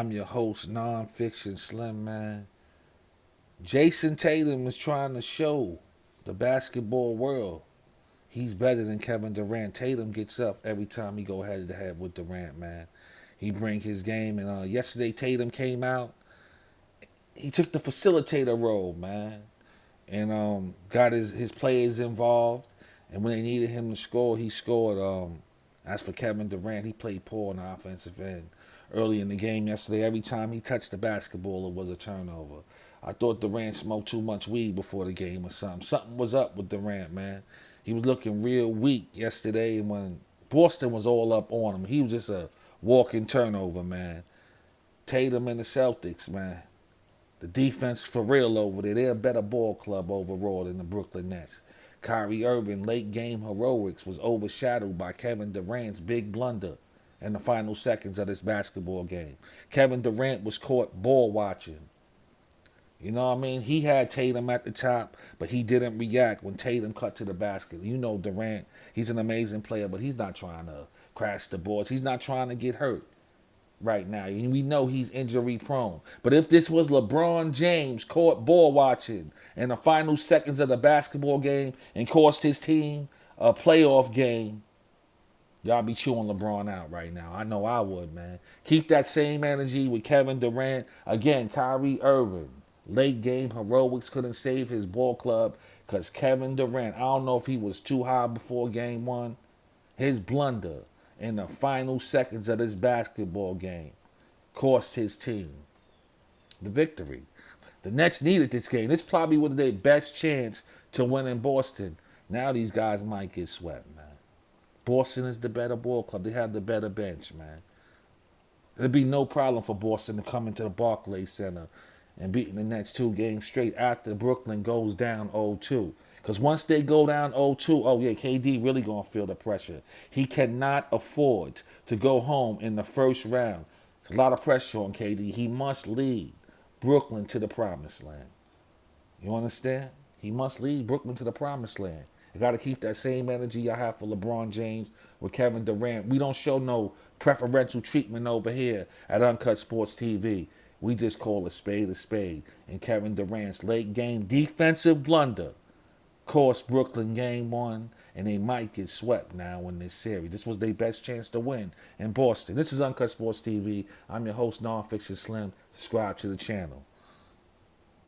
I'm your host, Nonfiction Slim, man. Jayson Tatum is trying to show the basketball world he's better than Kevin Durant. Tatum gets up every time he go head to head with Durant, man. He bring his game, and yesterday Tatum came out. He took the facilitator role, man, and got his players involved. And when they needed him to score, he scored. As for Kevin Durant, he played poor on the offensive end early in the game yesterday. Every time he touched the basketball, it was a turnover. I thought Durant smoked too much weed before the game or something. Something was up with Durant, man. He was looking real weak yesterday when Boston was all up on him. He was just a walking turnover, man. Tatum and the Celtics, man. The defense for real over there. They're a better ball club overall than the Brooklyn Nets. Kyrie Irving late game heroics was overshadowed by Kevin Durant's big blunder in the final seconds of this basketball game. Kevin Durant was caught ball watching. You know what I mean? He had Tatum at the top, but he didn't react when Tatum cut to the basket. You know Durant, he's an amazing player, but he's not trying to crash the boards. He's not trying to get hurt right now. And we know he's injury prone. But if this was LeBron James caught ball watching in the final seconds of the basketball game and cost his team a playoff game, y'all be chewing LeBron out right now. I know I would, man. Keep that same energy with Kevin Durant. Again, Kyrie Irving. Late game heroics couldn't save his ball club because Kevin Durant, I don't know if he was too high before game one. His blunder in the final seconds of this basketball game cost his team the victory. The Nets needed this game. This probably was their best chance to win in Boston. Now these guys might get swept, man. Boston is the better ball club. They have the better bench, man. It'd be no problem for Boston to come into the Barclays Center and beating the Nets 2 games straight after Brooklyn goes down 0-2. Because once they go down 0-2, oh yeah, KD really going to feel the pressure. He cannot afford to go home in the first round. There's a lot of pressure on KD. He must lead Brooklyn to the promised land. You understand? He must lead Brooklyn to the promised land. You got to keep that same energy I have for LeBron James with Kevin Durant. We don't show no preferential treatment over here at Uncut Sports TV. We just call a spade, and Kevin Durant's late game defensive blunder cost Brooklyn game one, and they might get swept now in this series. This was their best chance to win in Boston. This is Uncut Sports TV. I'm your host, Nonfiction Slim. Subscribe to the channel.